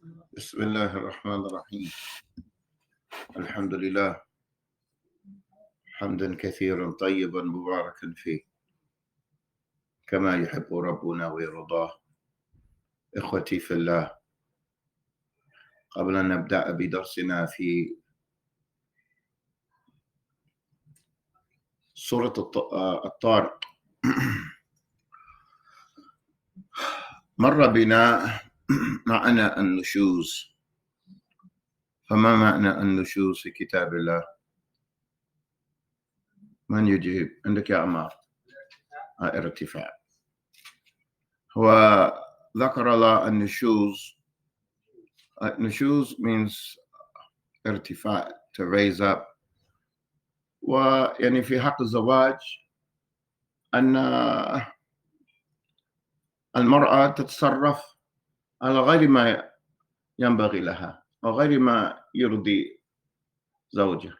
بسم الله الرحمن الرحيم. الحمد لله حمدا كثيرا طيبا مباركا فيه كما يحب ربنا ويرضاه. إخوتي في الله، قبل أن نبدأ بدرسنا في سورة الطارق، مر بنا معنى النشوز. فما معنى النشوز في كتاب الله؟ من يجيب؟ عندك يا عمار؟ ارتفاع. هو ذكر الله النشوز. Nushuz means ارتفاع, to raise up. ويعني في حق الزواج أن المرأة تتصرف على غير ما ينبغي لها وغير ما يرضي زوجها.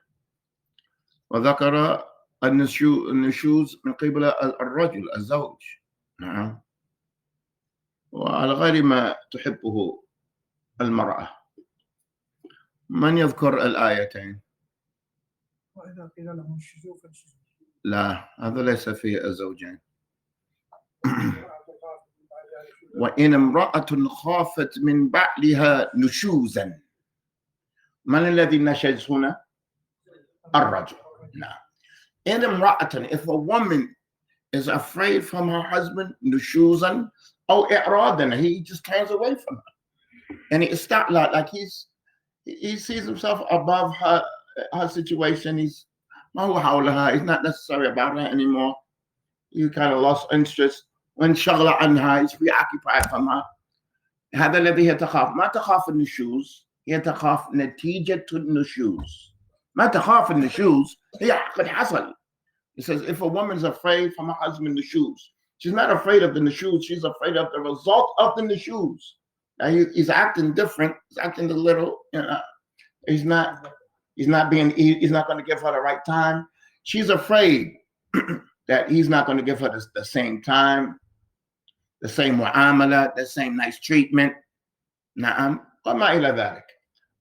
وذكر النشوز من قبل الرجل الزوج، نعم، وعلى غير ما تحبه المرأة. من يذكر الآيتين؟ وإذا قيل لهم انشزوا فانشزوا. لا، هذا ليس في الزوجين. وإن امرأة خافت من بعلها نشوزا. من الذي نشز هنا؟ الرجل. نعم. إن امرأة, if a woman is afraid from her husband, نشوزا أو إعراضا, he just turns away from her. And it's not like he sees himself above her situation. He's not necessary about her anymore. He kind of lost interest. وانشغل عنها, he's preoccupied from her. هذا الذي هي تخاف. ما تخاف النشوز, هي تخاف نتيجة النشوز. ما تخاف النشوز, هي قد حصل. It says if a woman's afraid from her husband nishuz, she's not afraid of the nishuz, she's afraid of the result of the nishuz. He's acting different, he's acting a little, he's not going to give her the right time. She's afraid that he's not going to give her the same time, the same mu'amala, the same nice treatment. Na'am. وما إلى ذلك.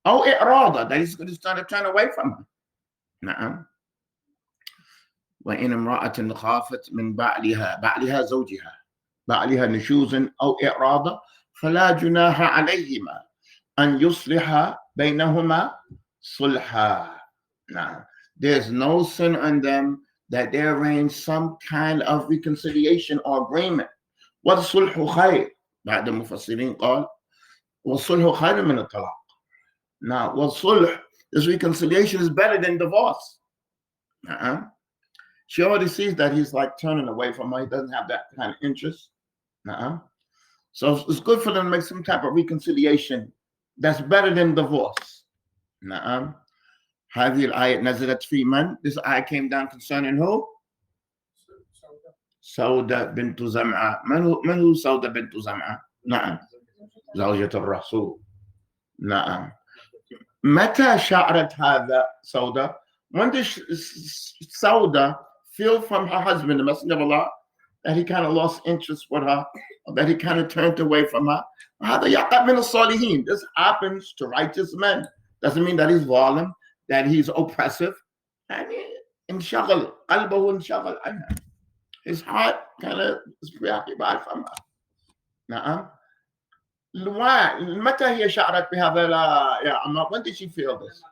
أو إعراضة, that he's going to start to turn away from her. Na'am. وإن امرأة خافت من بعلها زوجها نشوزا أو إعراضا فلا جناح عليهما أن يصلحا بينهما صلحا. Now, there's no sin on them that they arrange some kind of reconciliation or agreement. والصلح خير. بعد المفسرين قال والصلح خير من الطلاق. Now, والصلح, this reconciliation is better than divorce. She already sees that he's like turning away from her. He doesn't have that kind of interest. So it's good for them to make some type of reconciliation that's better than divorce. هذه الآية نزلت في من? This ayah came down concerning who? سودة بنت زمعة. من هو سودة بنت زمعة؟ نعم. زوجة الرسول. نعم. متى شعرت هذا سودة? When did Sauda feel from her husband, the Messenger of Allah, that he kind of lost interest with her, or that he kind of turned away from her? This happens to righteous men. Doesn't mean that he's violent, that he's oppressive. His heart kind of is preoccupied from her. نعم. متى هي شعرت بهذا يا عمار? When did she feel this?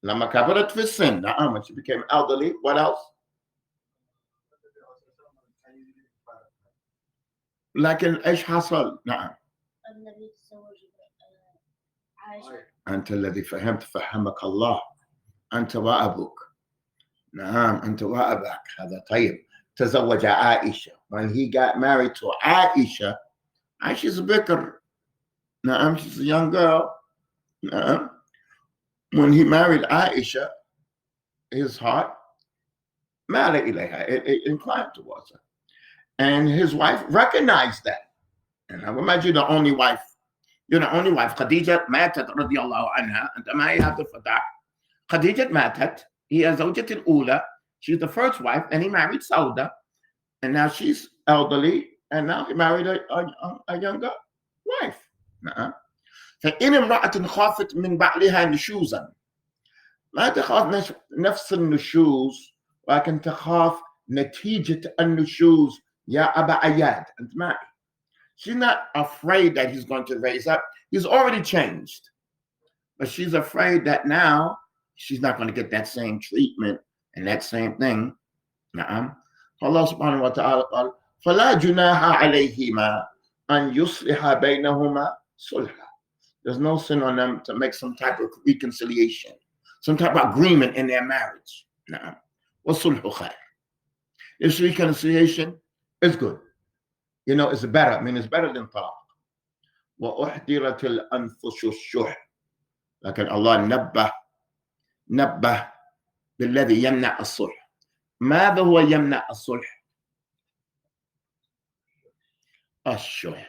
لما كبرت في السن. نعم. When she became elderly. What else? لكن ايش حصل؟ نعم. النبي تزوج عائشة. أنت الذي فهمت فهمك الله. أنت وأبوك. نعم. أنت وأباك. هذا طيب. تزوج عائشة. When he got married to Aisha, Aisha's a bikr. نعم. She's a young girl. نعم. When he married Aisha, his heart مال إليها, it inclined towards her. And his wife recognized that. And I imagine the only wife. You're the only wife. Khadija ماتت رضي الله عنها. أنت ما هي هذا الفتاة. Khadija ماتت. هي زوجة الأولى. She's the first wife. And he married Sauda. And now she's elderly. And now he married a younger wife. فإن امرأة خافت من بعلها نشوزا ما تخاف نفس النشوز ولكن تخاف نتيجة النشوز يا أبا عياد أنت معي. She's not afraid that he's going to raise up. He's already changed. But she's afraid that now she's not going to get that same treatment and that same thing. نعم. فالله سبحانه وتعالى قال فلا جناح عليهما أن يصلح بينهما صلحا. There's no sin on them to make some type of reconciliation, some type of agreement in their marriage. نعم. والصلح خير. This reconciliation is good. You know, it's better. I mean, it's better than طلاق. وأحضرت الأنفس الشح. لكن الله نبه بالذي يمنع الصلح. ماذا هو يمنع الصلح؟ الشح.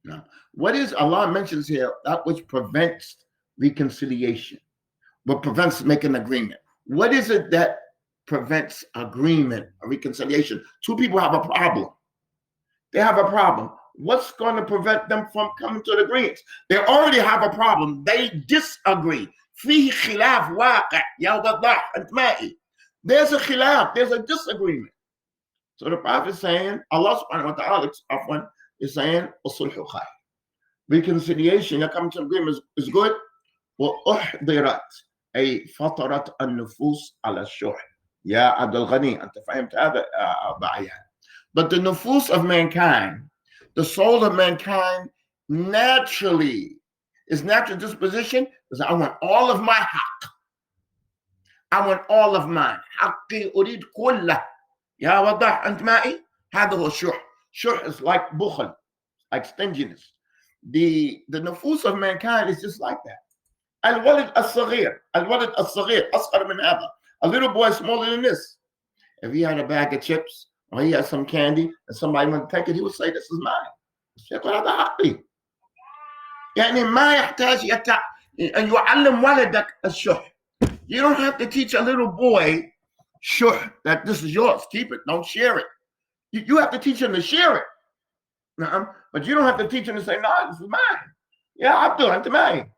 Now, what is Allah mentions here? That which prevents reconciliation, what prevents making an agreement. What is it that prevents agreement or reconciliation? Two people have a problem. They have a problem. What's going to prevent them from coming to the agreement? They already have a problem. They disagree. فيه خلاف واقع يا وضح أنت معي. There's a khilaf. There's a disagreement. So the Prophet is saying, Allah subhanahu wa ta'ala is saying, الصلح خير. Reconciliation, you come to agreement is good. وأحضرت أي فطرت النفوس على الشح. يا عبد الغني أنت فهمت هذا أبا عيان. But the nufus of mankind, the soul of mankind, naturally, its natural disposition is I want all of my haqq. I want all of mine. حقي أريد كله. يا وضح أنت معي. هذا هو الشح. Shuh is like bukhl, like stinginess. The nufus of mankind is just like that. Al-walid al-saghir. Al-walid al-saghir. أصغر من هذا. A little boy smaller than this. If he had a bag of chips, or he had some candy and somebody went to take it, he would say, this is mine. يقول هذا حقي. يعني ما يحتاج أن يعلم ولدك الشح. You don't have to teach a little boy shuh, that this is yours, keep it, don't share it. You have to teach him to share it. But you don't have to teach him to say, no, this is mine. يا عبدو أنت معي.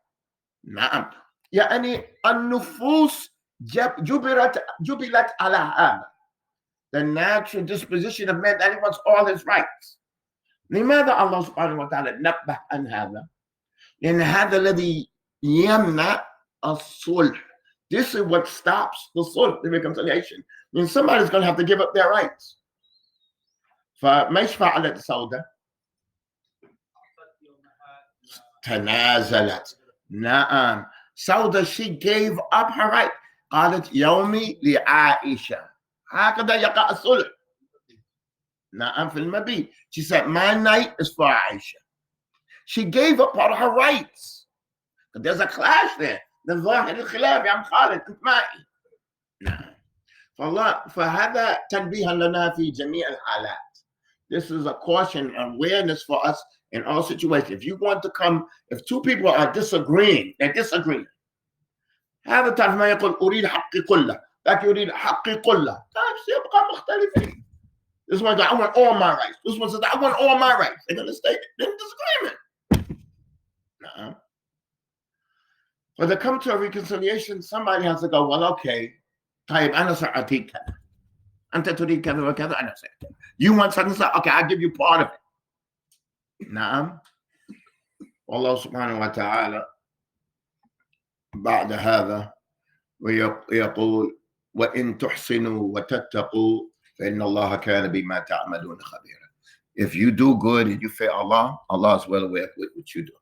نعم. يعني النفوس جبلت على هذا. The natural disposition of man that he wants all his rights. لماذا الله سبحانه وتعالى نبه عن هذا؟ لأن هذا الذي يمنع الصلح. This is what stops the sulh, the reconciliation. I mean, somebody's going to have to give up their rights. فما فعلت سودة؟ تنازلت. نعم. سودة, she gave up her right. قالت يومي لعائشة. هكذا يقع الصلح. نعم في المبيت. She said, my night is for Aisha. She gave up part of her rights. But there's a clash there. The ظاهر الخلاف يا عم خالد أنت معي. نعم. فهذا تنبيه لنا في جميع الحالات. This is a caution and awareness for us in all situations. If you want to come, if two people are disagreeing, they're disagreeing. هذا تعرف ما يقول أريد حقي كله. ذاك يريد حقي كله. سيبقى مختلفين. This one says, I want all my rights. This one says, I want all my rights. They're going to stay in disagreement. No. When they come to a reconciliation, somebody has to go, well, okay, طيب أنا سأعطيك كذا. أنت تريد كذا وكذا أنا سأعطيك. You want something, okay, I'll give you part of it. نعم. والله سبحانه وتعالى بعد هذا ويقول وإن تحسنوا وتتقوا فإن الله كان بما تعملون خبيرا. If you do good and you fear Allah, Allah is well aware with what you do.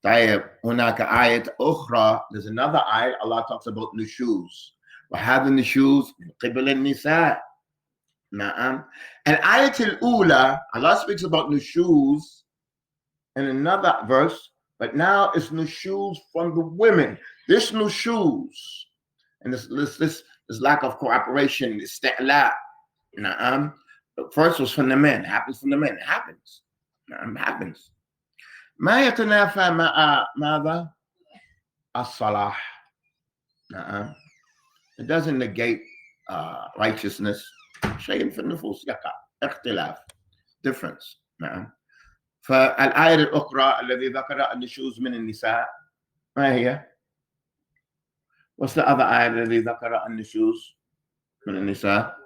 طيب هناك آية أخرى, there's another ayah, Allah talks about nushuz. وهذا النشوز من قبل النساء. نعم. الآية الأولى, Allah speaks about nushuz in another verse, but now it's nushuz from the women. This nushuz and this lack of cooperation, isti'la. نعم. First was from the men, it happens from the men, it happens. نعم, it happens. ما يتنافى مع ماذا؟ الصلاح. نعم. It doesn't negate righteousness. شيء في النفوس يقع اختلاف, difference. نعم. فالآية الأخرى الذي ذكر النشوز من النساء ما هي؟ What's the other ayah الذي ذكر النشوز من النساء؟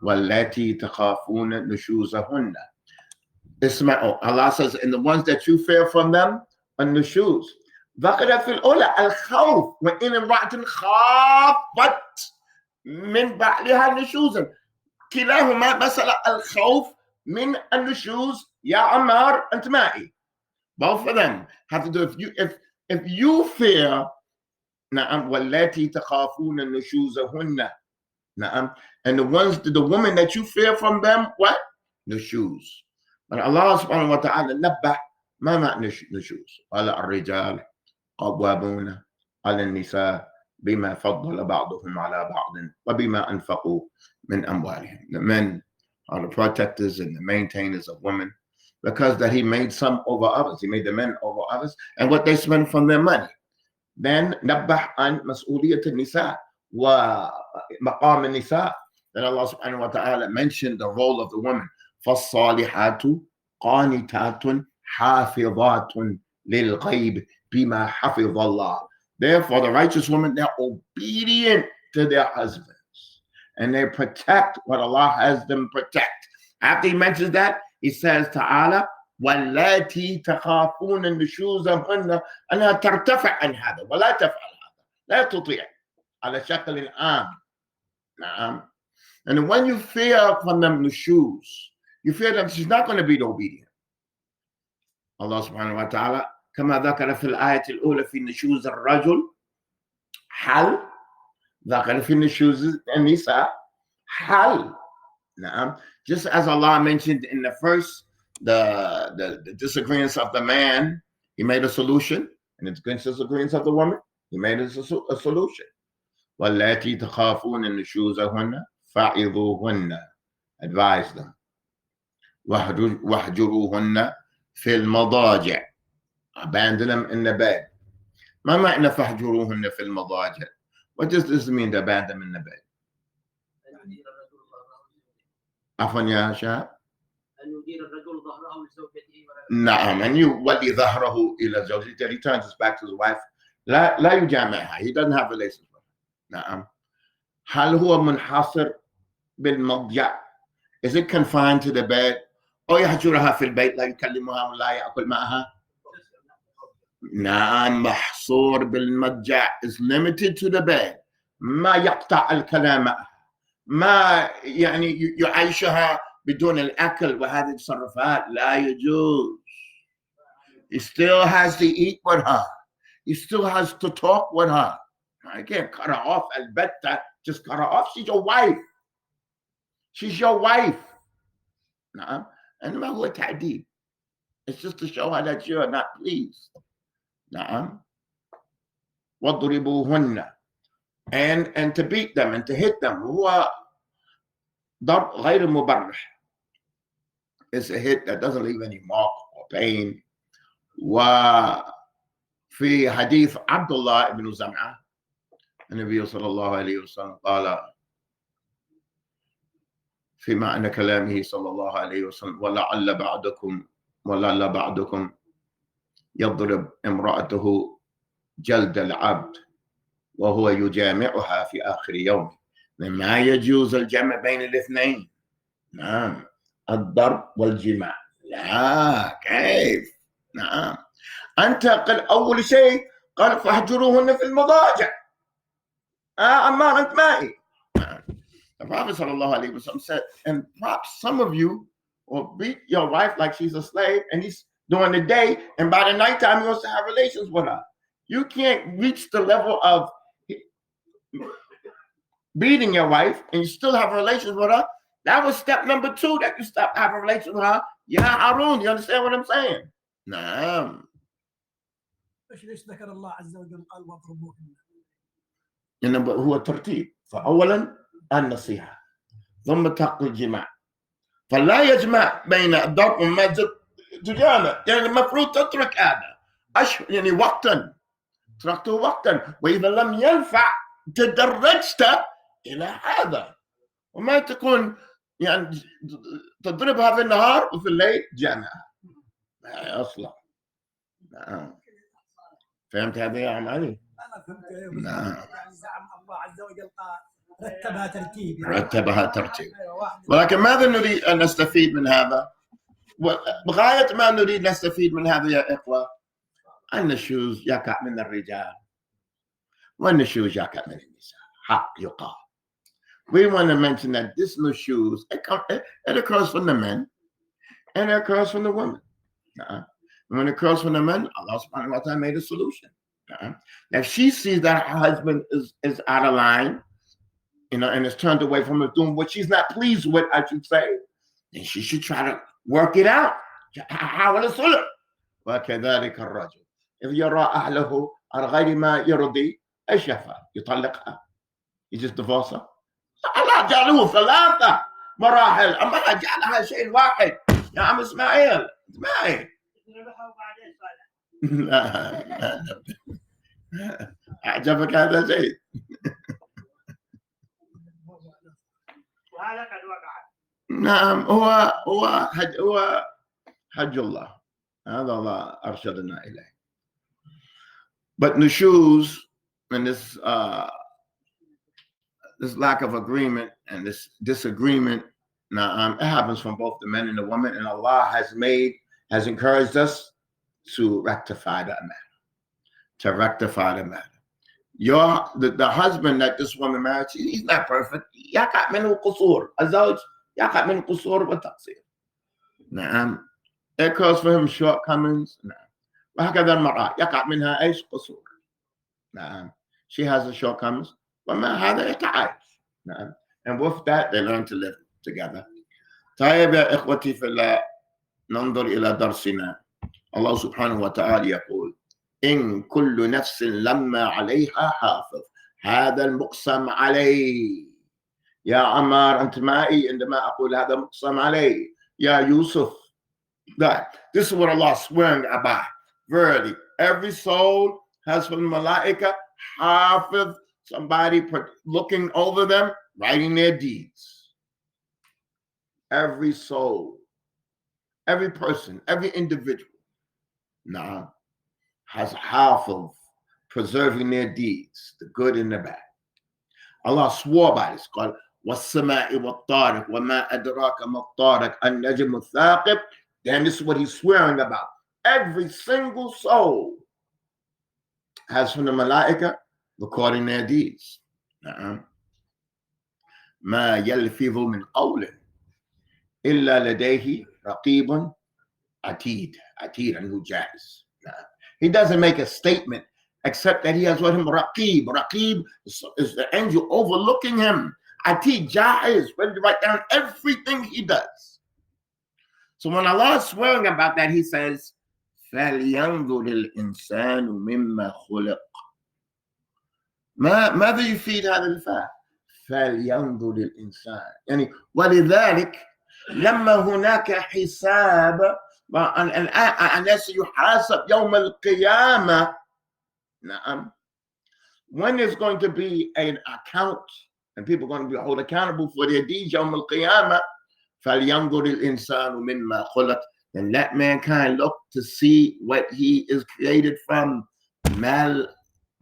واللاتي تخافون نشوزهن. اسمعوا, Allah says, and the ones that you fear from them النشوز. ذكر في الأولى الخوف, وإن امرأة خافت من بعلها نشوزا. كلاهما مسألة الخوف من النشوز. يا عمار أنت معي. Both of them have to do, if you fear, نعم, واللاتي تخافون نشوزهن, نعم, and the women that you fear from them, what? نشوز. But Allah subhanahu wa ta'ala نبه ما معنى نشوز. قال الرجال قوامون على النساء بما فضل بعضهم على بعض وبما أنفقوا من أموالهم. The men are the protectors and the maintainers of women, because that he made some over others. He made the men over others and what they spend from their money. Then نبه عن مسؤولية النساء ومقام النساء. Then Allah subhanahu wa ta'ala mentioned the role of the woman. فالصالحات قانتات حافظات للغيب بما حفظ الله. Therefore, the righteous women, they're obedient to their husbands and they protect what Allah has them protect. After he mentions that, he says, Ta'ala, وَاللَّاتِي تَخَافُونَ نُشُوزَهُنَّ أَنَّهَا تَرْتَفِعْ عَنْ هَذَا وَلَا تَفْعَلْ هَذَا. لا تطيع على شكل عام. نعم. And when you fear from them nushuz, you fear them, she's not going to be obedient. Allah subhanahu wa ta'ala كما ذكر في الآية الأولى في نشوز الرجل حل, ذكر في نشوز النساء حل. نعم. Just as Allah mentioned in the first, the disagreements of the man, he made a solution, and the disagreements of the woman, he made a solution. وَاللَّاتِي تَخَافُونَ نُشُوزَهُنَّ فَعِظُوهُنَّ, advise them. وَاهْجُرُوهُنَّ فِي الْمَضَاجِعِ, abandon them in the bed. ما معنى فَاهْجُرُوهُنَّ فِي الْمَضَاجِعِ? What does this mean, to abandon them in the bed? عفوا يا شاب. أن يدير الرجل ظهره لزوجته. نعم, and يولي ظهره إلى زوجته. He turns his back to his wife. لا يجامعها. He doesn't have relations with her. نعم. هل هو منحصر بالمضجع? Is it confined to the bed? أو يهجرها في البيت, لا يكلمها ولا يأكل معها? نعم, محصور بالمضجع, is limited to the bed. ما يقطع الكلام معها, ما يعني يعيشها بدون الأكل وهذه التصرفات لا يجوز. He still has to eat with her. He still has to talk with her. I can't cut her off البتة. Just cut her off. She's your wife. She's your wife. نعم. إنما هو تعديل. It's just to show her that you're not pleased. نعم. واضربوهن, and to beat them and to hit them. هو ضرب غير مبرح. It's a hit that doesn't leave any mark or pain. وفي حديث عبد الله بن زمعة النبي صلى الله عليه وسلم قال في معنى كلامه صلى الله عليه وسلم ولعل بعضكم يضرب امرأته جلد العبد وهو يجامعها في آخر يوم. ما يجوز الجمع بين الاثنين. نعم, الضرب والجماع. لا, كيف؟ نعم. انتقل أول شيء قال فاهجروهن في المضاجع. عمار أنت معي. The Prophet sallallahu alaihi wasallam said, and perhaps some of you will beat your wife like she's a slave, and he's during the day, and by the nighttime he wants to have relations with her. You can't reach the level of beating your wife and you still have relations with her. That was step number 2, that you stop having relations with her. Yeah, Harun, you understand what I'm saying? نعم. ليش ذكر الله عز وجل قال واضربوهن؟ إنما هو ترتيب. فأولا النصيحة ثم تقل الجماع. فلا يجمع بين الضرب وما تجامع. يعني المفروض تترك هذا. يعني وقتا. تركته وقتا. وإذا لم ينفع تدرجت إلى هذا. وما تكون يعني تضربها في النهار وفي الليل جامعها. أصلا. نعم. فهمت هذا يا عم علي؟ انا فهمت نعم. يعني زعم الله عز وجل قال رتبها ترتيب يعني. رتبها ترتيب. أيوة، واحد. ولكن ماذا نريد أن نستفيد من هذا؟ وبغاية ما نريد نستفيد من هذا يا إخوة أن النشوز يقع من الرجال والنشوز يقع من النساء. حق يقال. We want to mention that this nushuz, it occurs from the men and it occurs from the women. When it occurs from the men, Allah subhanahu wa ta'ala made a solution. If she sees that her husband is out of line, and is turned away from her doing what she's not pleased with, I should say, then she should try to work it out. حاول الصلح. وكذلك الرجل إذ يرى أهله على غير ما يرضي إيش يفعل؟ يطلقها. You just divorce her. الله جعله ثلاثة مراحل، أما جعلها شيء واحد. يا عم إسماعيل لا أعجبك هذا شيء. وهذا قد وقع. نعم هو حج الله. هذا الله أرشدنا إليه. But nushuz and this lack of agreement and this disagreement, now it happens from both the men and the women, and Allah has encouraged us to rectify that matter. To rectify the matter. The husband that this woman married, he's not perfect. يقع منه قصور. الزوج يقع منه قصور وتقصير. نعم. It occurs for him shortcomings. نعم. وهكذا المرأة يقع منها ايش؟ قصور. نعم. She has the shortcomings. وما هذا يتعايش. نعم. And with that they learn to live together. طيب يا إخوتي في الله، ننظر إلى درسنا. الله سبحانه وتعالى يقول: إن كل نفس لما عليها حافظ. هذا المقسم عليه. يا عمار أنت معي عندما أقول هذا مقسم عليه. يا يوسف. This is what Allah is swearing about. Verily, every soul has from the malaika hafiz, somebody looking over them, writing their deeds. Every soul, every person, every individual now has hafiz, preserving their deeds, the good and the bad. Allah swore by this. قال والسماء والطارق وما أدراك ما الطارق النجم الثاقب. Then this is what he's swearing about. Every single soul has from the malaika recording their deeds. ما يلفظ من قول إلا لديه رقيب عتيد. عتيد عنده جاهز. He doesn't make a statement except that he has with him raqib. Raqib is the angel overlooking him. Atid, jahiz, ready to write down everything he does. So when Allah is swearing about that, he says, فَلْيَنْظُرِ الْإِنسَانُ مِمَّا خُلِقَ. ماذا يفيد هذا الفعل؟ فَلْيَنْظُرِ الْإِنسان. يعني ولذلك لما هناك حساب الناس يحاسب يوم القيامة. نعم. When there's going to be an account and people are going to be held accountable for their deeds يوم القيامة. فَلْيَنْظُرِ الْإِنسَانُ مِمَّا خُلِقَ. And let mankind look to see what he is created from. مَا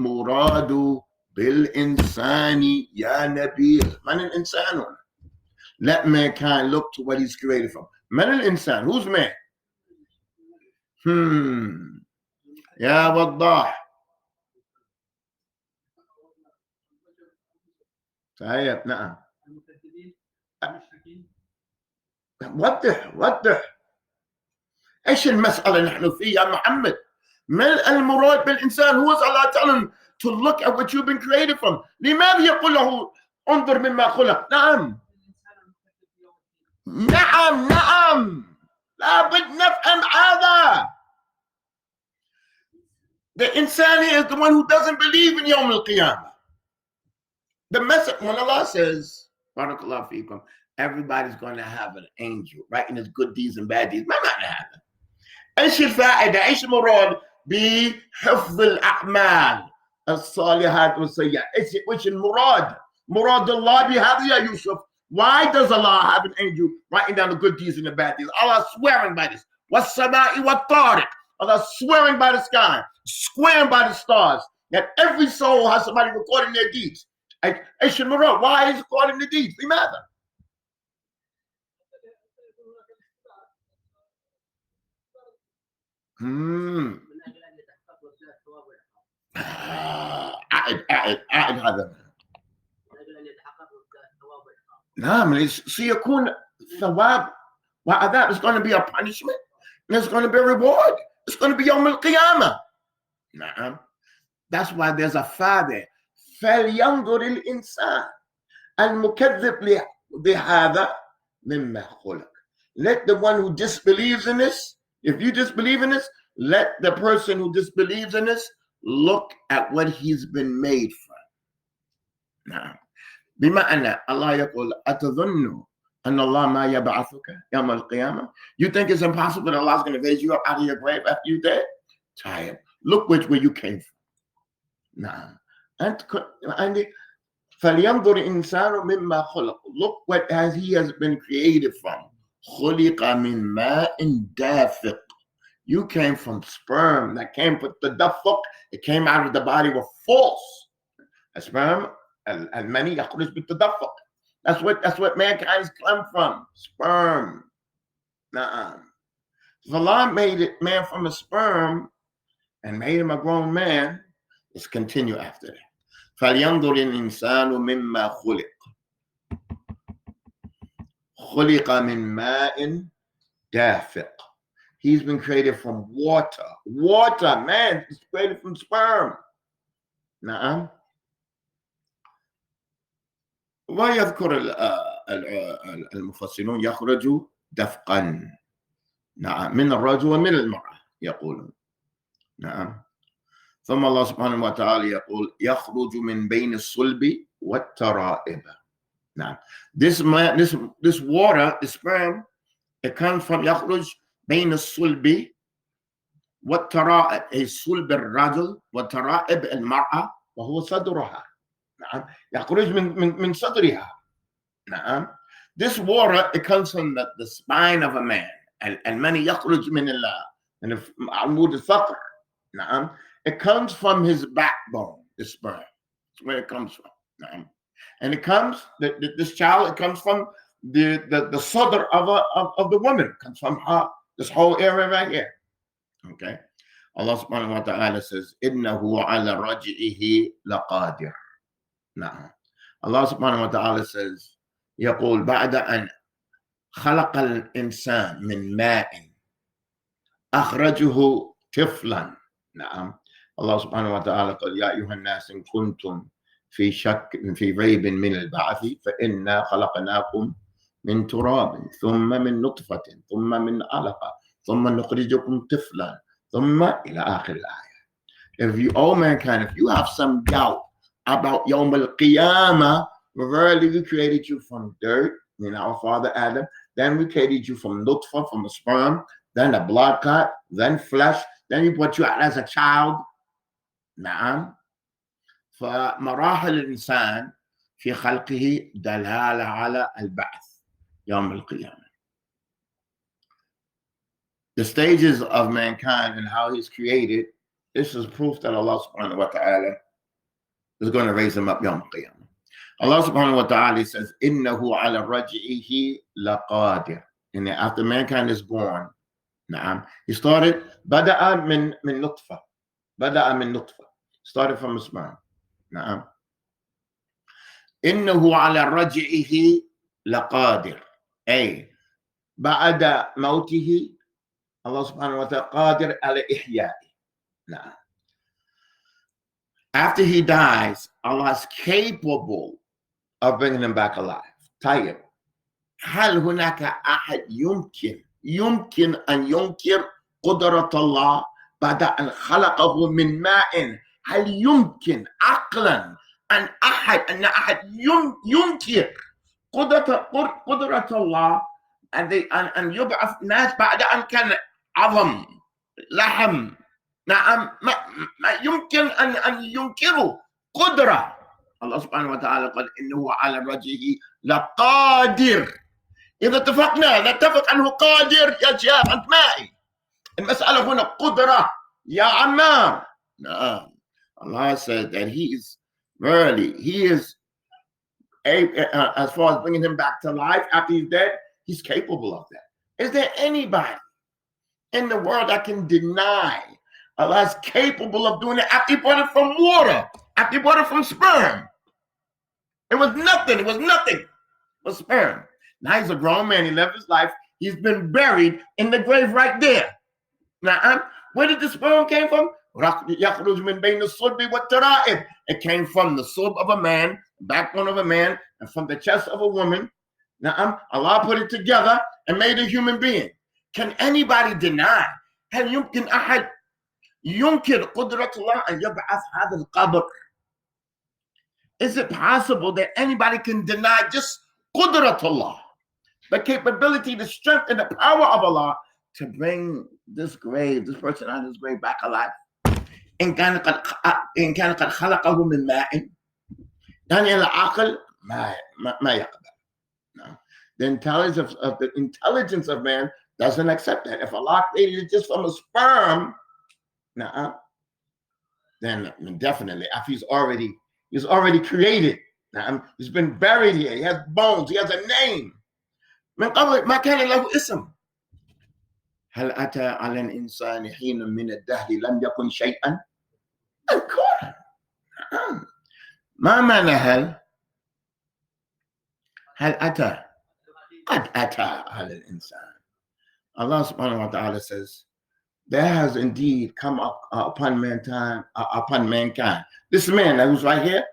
الْمُرَادُ بِالْإِنسَانِ يَا نَبِيلٌ. مَنِ الْإِنسَانُ. Let mankind look to what he's created from. مَنِ الْإِنسان. Who's man? يا وضاح. صحيح. نعم. وضح ايش المسألة نحن فيها يا محمد؟ ما المراد بالإنسان؟ Who is Allah telling him to look at what you've been created from? لماذا يقول له انظر مما خلق؟ نعم لابد نفهم هذا. The insan is the one who doesn't believe in يوم القيامة. The message when Allah says, barakallahu feekum, everybody's going to have an angel writing his good deeds and bad deeds. ما معنى هذا؟ ايش الفائدة؟ ايش المراد بحفظ الأعمال الصالحات والسيئات؟ ايش المراد؟ مراد الله بهذا يا يوسف. Why does Allah have an angel writing down the good deeds and the bad deeds? Allah is swearing by this. وَالسَّمَاءِ وَالطَّارق. Allah swearing by the sky, swearing by the stars, that every soul has somebody recording their deeds. Why is he recording the deeds? لماذا؟ أعد هذا. نعم سيكون ثواب وعذاب. It's going to be a punishment and it's going to be a reward. It's going to be يوم القيامة. نعم. That's why there's a father. فلينظر الإنسان المكذب لهذا مما خلق. Let the one who disbelieves in this, if you disbelieve in this, let the person who disbelieves in this look at what he's been made from. نعم. بمعنى الله يقول أتظن أن الله ما يبعثك يوم القيامة. You think it's impossible that Allah's going to raise you up out of your grave after you're dead? Tired. Look where you came from. نعم. فلينظر الإنسان مما خلق. Look what he has been created from. خلق من ماء دافق. You came from sperm that came with the dafaq. It came out of the body with force. A sperm, المني يخرج بالتدفق. That's what mankind's come from. Sperm. Nah. If Allah made it man from a sperm and made him a grown man, let's continue after that. فلينظر الإنسان مما خلق. خلق من ماء دافق. He's been created from water. Water, man, is created from sperm. نعم. ويذكر المفسرون يخرج دفقا. نعم. من الرجل ومن المرأة يقولون. نعم. ثم الله سبحانه وتعالى يقول يخرج من بين الصلب والترائب. Now, this water, the sperm, it comes from يخرج بين الصلب والترائب. الصلب الرجل والترائب المرأة وهو صدرها. نعم. يخرج من صدرها. نعم. This water, it comes from the spine of a man. المني يخرج من عمود الفقر. نعم. It comes from his backbone, the sperm. That's where it comes from. And it comes, this child, it comes from the sadr of the woman. It comes from her, this whole area right here. Okay. Allah subhanahu wa ta'ala says, إِنَّهُ عَلَى رَجْعِهِ لَقَادِرٌ. Now, Allah subhanahu wa ta'ala says, يقول بعد أن خلق الإنسان من ماء أخرجه طفلا. نعم. الله سبحانه وتعالى قال يا أيها الناس إن كنتم في شك في ريب من البعث فإنا خلقناكم من تراب ثم من نطفة ثم من علقة ثم نخرجكم طفلا ثم إلى آخر الآية. If you, all mankind, if you have some doubt about يوم القيامة, verily we created you from dirt, our father Adam, then we created you from nutfa, from a sperm, then a blood clot, then flesh, then you put you out as a child. نعم. فمراحل الإنسان في خلقه دلالة على البعث يوم القيامة. The stages of mankind and how he's created, this is proof that Allah subhanahu wa ta'ala is going to raise him up يوم القيامة. Allah subhanahu wa ta'ala says, إِنَّهُ عَلَى رَجْعِهِ لَقَادِرٌ. And after mankind is born, نعم, he started, بدأ من نطفة. بدأ من نطفة. Started from a sperm. نعم. إنه على رجعه لقادر. أي بعد موته الله سبحانه وتعالى قادر على إحيائه. نعم. After he dies, Allah is capable of bringing him back alive. طيب. هل هناك أحد يمكن أن ينكر قدرة الله بعد أن خلقه من ماء؟ هل يمكن عقلا أن أحد ينكر قدرة الله أن يبعث ناس بعد أن كان عظم لحم؟ نعم. ما يمكن أن ينكروا قدرة الله سبحانه وتعالى قال إنه على رجعه لقادر. إذا اتفقنا نتفق أنه قادر يا شباب، أنت معي. المسألة هنا قدرة يا عمار. No. Allah said that he is as far as bringing him back to life after he's dead, he's capable of that. Is there anybody in the world that can deny Allah is capable of doing it after he brought it from water, after he brought it from sperm? It was nothing. It was nothing but sperm. Now he's a grown man. He lived his life. He's been buried in the grave right there. Now, where did the sperm came from? It came from the sulb of a man, backbone of a man, and from the chest of a woman. Now, Allah put it together and made a human being. Can anybody deny? هل يمكن أحد ينكر قدرة الله أن يبعث هذا القبر? Is it possible that anybody can deny just قدرة Allah, the capability, the strength, and the power of Allah to bring this person out of his grave back alive? إن كان قد خلقه من ماء يعني العقل ما يقبل. No. The intelligence of man doesn't accept that. If Allah created it just from a sperm, then definitely, if he's already created, he's been buried here, he has bones, he has a name. من قبل ما كان له اسم. هل أتى على الإنسان حين من الدهر لم يكن شيئا؟ أذكر. ما معنى هل أتى؟ قد أتى على الإنسان. Allah subhanahu wa ta'ala says, there has indeed come up upon mankind. This man that was right here,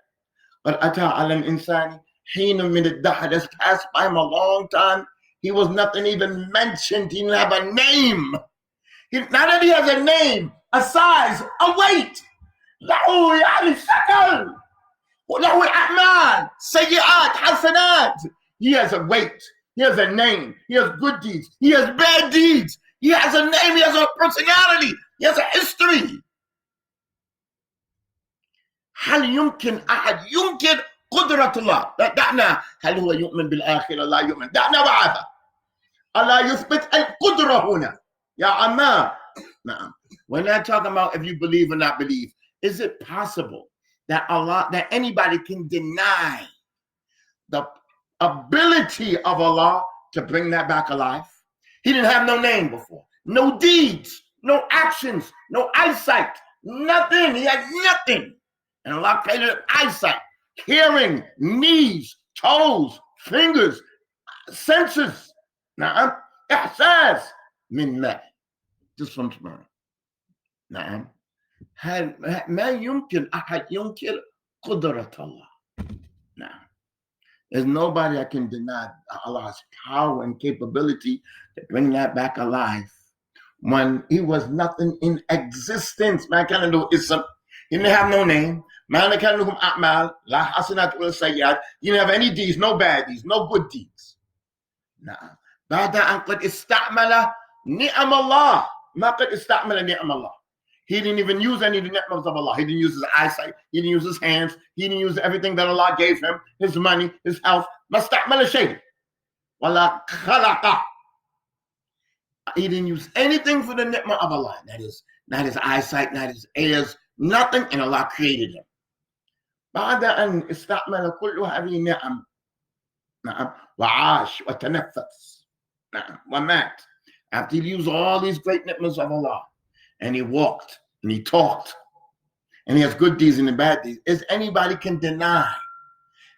but أتى على الإنسان حين من الدهر, has passed by him a long time. He was nothing even mentioned. He didn't have a name. Now that he has a name, a size, a weight, له يعني شكل وله أعمال سيئات حسنات. He has a weight. He has a name. He has good deeds. He has bad deeds. He has a name. He has a personality. He has a history. هل يمكن أحد ينكر قدرة الله؟ دعنا هل هو يؤمن بالآخرة لا يؤمن؟ دعنا وعذا. Allah يثبت القدرة هنا يا عمار. نعم. We're not talking about if you believe or not believe. Is it possible that anybody can deny the ability of Allah to bring that back alive? He didn't have no name before, no deeds, no actions, no eyesight, nothing. He had nothing. And Allah created eyesight, hearing, knees, toes, fingers, senses. نعم. إحساس من ماء, just from sperm. نعم. ما يمكن أحد ينكر قدرة الله. نعم. There's nobody that can deny Allah's power and capability to bring that back alive when he was nothing in existence. Man can't do ism. He didn't have no name. Man can't do a'mal, la hasanat wal sayyat. He didn't have any deeds, no bad deeds, no good deeds. نعم. بعد أن قد استعمل نعم الله ما قد استعمل نعم الله. He didn't even use any of the ni'mas of Allah. He didn't use his eyesight. He didn't use his hands. He didn't use everything that Allah gave him, his money, his health. ما استعمل شيء ولا خلق. He didn't use anything for the ni'mah of Allah. That is, not his eyesight, not his ears, nothing, and Allah created him. بعد أن استعمل كل هذه النعم نعم وعاش وتنفس نعم ومات. After he used all these great ni'mas of Allah, and he walked and he talked and he has good deeds and bad deeds, is anybody can deny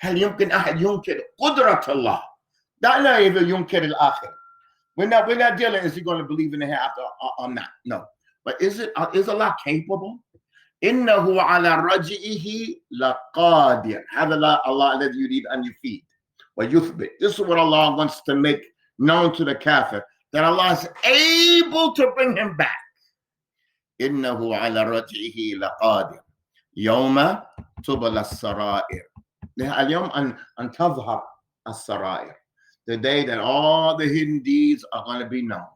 هل يمكن أحد ينكر قدرة الله؟ دعنا إذا ينكر الآخر. We're not dealing, is he going to believe in the hereafter or not? No. But is Allah capable? إنه على رجعه لقادر. هذا Allah الذي يريد أن يفيد ويثبت. This is what Allah wants to make known to the kafir, that Allah is able to bring him back. إنه على رجعه لقادر يوم تبلى السرائر. اليوم أن تظهر السرائر. The day that all the hidden deeds are going to be known.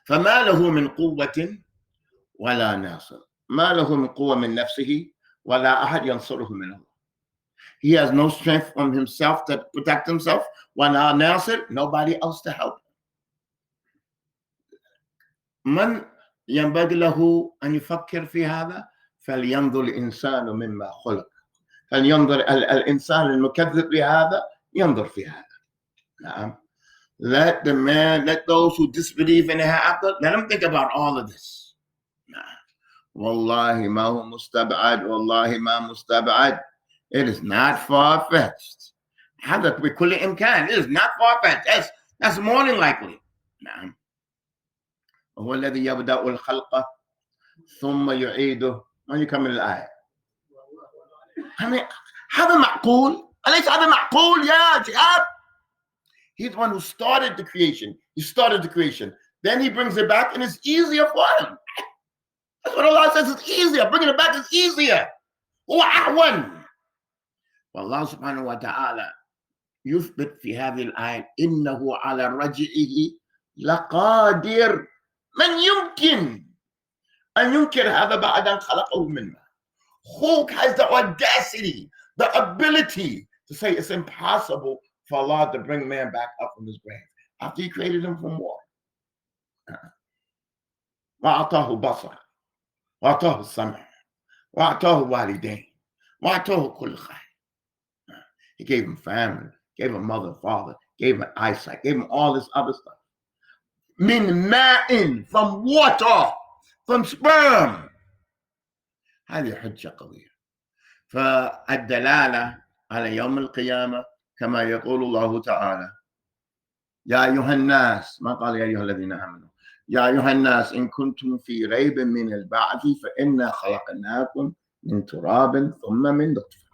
فما له من قوة ولا ناصر. ما له من قوة من نفسه ولا أحد ينصره من الله. He has no strength from himself to protect himself. ولا ناصر, nobody else to help him. من ينبغي له أن يفكر في هذا؟ فلينظر الإنسان مما خلق. فلينظر الإنسان المكذب لهذا ينظر في هذا. نعم. Let those who disbelieve in the hereafter, let them think about all of this. نعم. والله ما هو مستبعد، والله ما مستبعد. It is not far-fetched. هذا بكل إمكان. It is not far-fetched. That's more than likely. نعم. هو الذي يبدأ الخلق ثم يعيده. ما يكمل الآية. هذا معقول؟ أليس هذا معقول يا شباب؟ He's the one who started the creation. He started the creation. Then he brings it back and it's easier for him. That's what Allah says. It's easier. Bringing it back is easier. هو أهون. والله سبحانه وتعالى يثبت في هذه الآية إنه على رجعه لقادر. من يمكن أن ينكر هذا بعد أن خلقه منه؟ Who has the audacity, the ability to say it's impossible for Allah to bring man back up from his grave after he created him from water? وأعطاه بصر وأعطاه السمع وأعطاه والدين وأعطاه كل خير. He gave him family, gave him mother, father, gave him eyesight, gave him all this other stuff. من ماء, from water, from sperm. هذه حجة قوية. فالدلالة على يوم القيامة كما يقول الله تعالى يا أيها الناس، ما قال يا أيها الذين آمنوا، يا أيها الناس إن كنتم في ريب من البعث فإنا خلقناكم من تراب ثم من نطفة.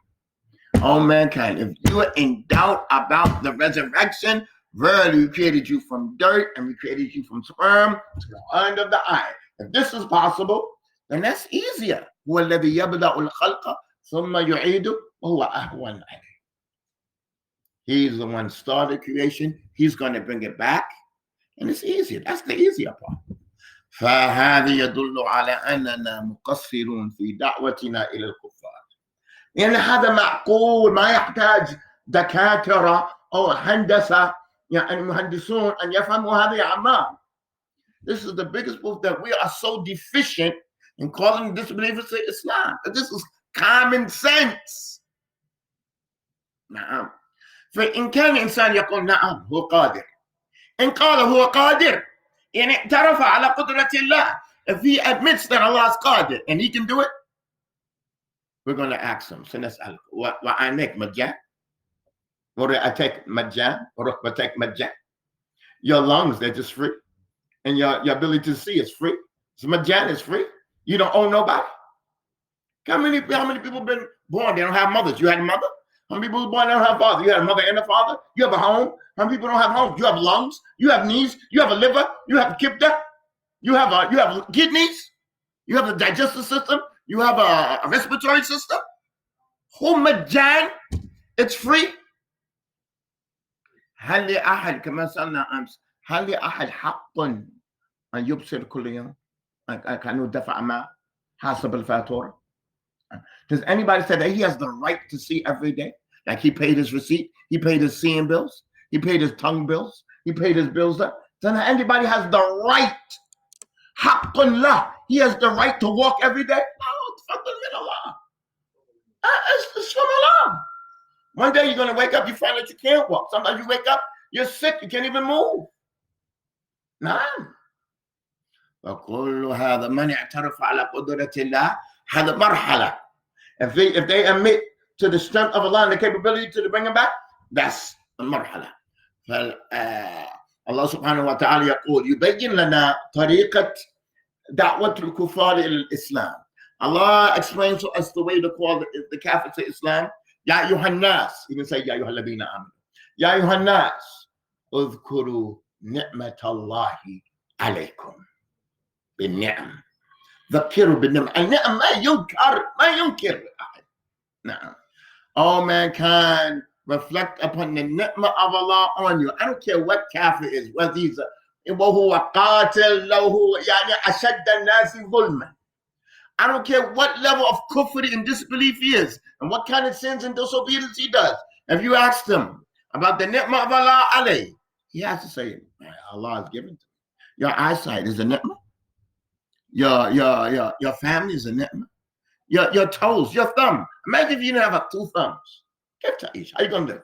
Oh mankind, if you are in doubt about the resurrection, verily we created you from dirt and we created you from sperm to the end of the eye. If this is possible, then that's easier. هو الذي يبدأ الخلق ثم يعيده وهو أهون عليه. He's the one started creation. He's going to bring it back, and it's easier. That's the easier part. فهذا يدل على أننا مقصرون في دعوتنا إلى الكفار. يعني هذا معقول، ما يحتاج دكاترة أو هندسة، يعني مهندسون أن يفهموا هذا يا عمار. This is the biggest proof that we are so deficient in calling disbelievers to Islam. This is common sense. نعم. فإن كان الإنسان يقول نعم هو قادر، إن قال هو قادر يعني اعترف على قدرة الله. If he admits that Allah is قادر and he can do it, we're going to ask him. سنسأل وعينيك مجان ورئتك مجان وركبتك مجان. Your lungs, they're just free, and your ability to see is free. So مجان is free. You don't owe nobody. How many people have been born, they don't have mothers? You had a mother? How many people were born, they don't have fathers? You had a mother and a father? You have a home? How many people don't have homes? You have lungs, you have knees, you have a liver, you have a kidney, you have kidneys, you have a digestive system, you have a respiratory system. هو مجان, it's free. هل لأحد كما سألنا أمس هل لأحد حق أن يبصر كل يوم؟ كأنه دفع ما حسب الفاتورة. Does anybody say that he has the right to see every day? Like he paid his receipt, he paid his seeing bills, he paid his tongue bills, he paid his bills. Does anybody has the right? Haqqun lah. He has the right to walk every day? No, it's Allah. It's from Allah. One day you're going to wake up, you find that you can't walk. Sometimes you wake up, you're sick, you can't even move. نعم. وكل هذا من اعترف على قدرة الله هذا مرحلة. If they admit to the strength of Allah and the capability to bring him back, that's a مرحلة. الله سبحانه وتعالى يقول يبين لنا طريقة دعوة الكفار إلى الإسلام. Allah explains to us the way to call the Catholics to Islam. يا أيها الناس, he didn't say يا أيها الذين آمنوا. يا أيها الناس اذكروا نعمة الله عليكم بالنعم. ذكروا بالنعم. النعم ما ينكر أحد. نعم. All mankind reflect upon the ni'mah of Allah on you. I don't care what kafir is, whether he's وهو قاتل لو هو يعني أشد الناس ظلما. I don't care what level of kufr and disbelief he is and what kind of sins and disobedience he does. If you ask him about the ni'mah of Allah alayhi, he has to say, Allah has given to me. Your eyesight is a ni'mah. your family is a ni'mah. Your toes, your thumb. Imagine if you didn't have 2 thumbs. How you gonna do?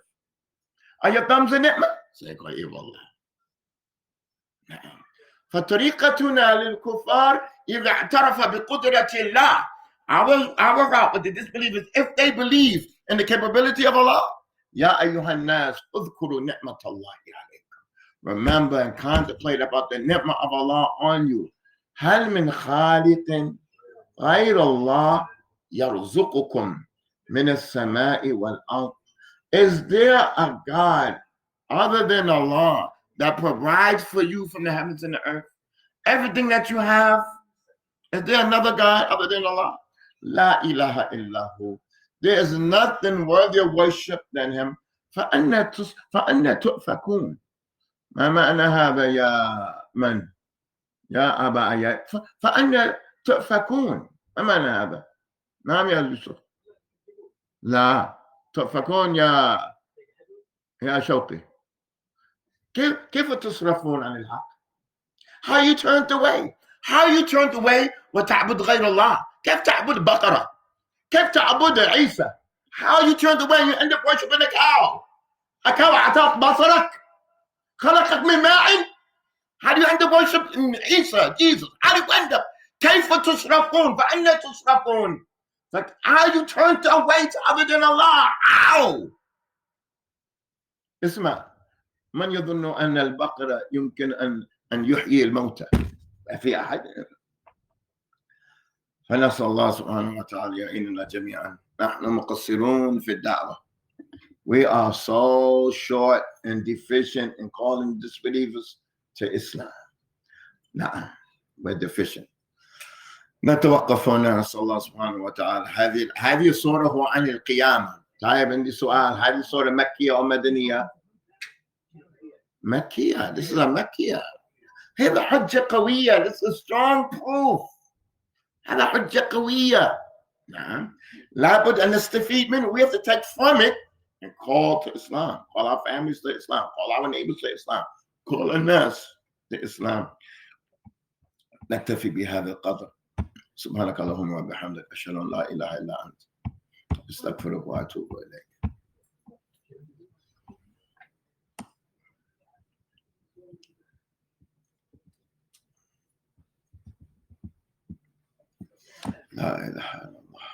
Are your thumbs a ni'mah? Say, إيه والله. فطريقتنا للكفار إذا اعترف بقدرة الله. Our route with the disbelievers, if they believe in the capability of Allah, يا أيها الناس اذكروا نعمة الله عليكم. Remember and contemplate about the ni'mah of Allah on you. هل من خالق غير الله يرزقكم من السماء والأرض. Is there a God other than Allah that provides for you from the heavens and the earth? Everything that you have, is there another God other than Allah? La ilaha illahu. There is nothing worthy of worship than Him. فأنا تؤفكون. ما معنى هذا يا من؟ يا أبا آيات. فأنا تؤفكون. ما معنى هذا؟ نعم يا يوسف. لا تؤفكون يا شوقي. كيف تصرفون عن الحق؟ How you turned away? How you turned away وتعبد غير الله؟ كيف تعبد بقرة؟ كيف تعبد عيسى؟ How you turned away and you end up worshiping a cow? A cow أعطاك بصرك؟ خلقك من ماء؟ How do you end up worshiping Isa, Jesus? How do you end up? كيف تصرفون؟ فأنا تصرفون. Like how you turned away to other than Allah? Ow! اسمع. من يظن أن البقرة يمكن أن يحيي الموتى؟ في أحد؟ فنسأل الله سبحانه وتعالى يعيننا جميعا. نحن مقصرون في الدعوة. We are so short and deficient in calling disbelievers to Islam. نعم, we're deficient. نتوقف هنا. نسأل الله سبحانه وتعالى. هذه الصورة هو عن القيامة. طيب عندي سؤال. هذه الصورة مكية أو مدنية؟ مكية. This is a مكية. هذا حجة قوية. This is strong proof. هذا حجة قوية. نعم. لابد أن نستفيد منه. We have to take from it and call to Islam. Call our families to Islam. Call our neighbors to Islam. Call الناس to Islam. نكتفي بهذا القدر. سبحانك اللهم وبحمدك أشهد أن لا إله إلا أنت أستغفرك وأتوب إليك. لا إله إلا الله.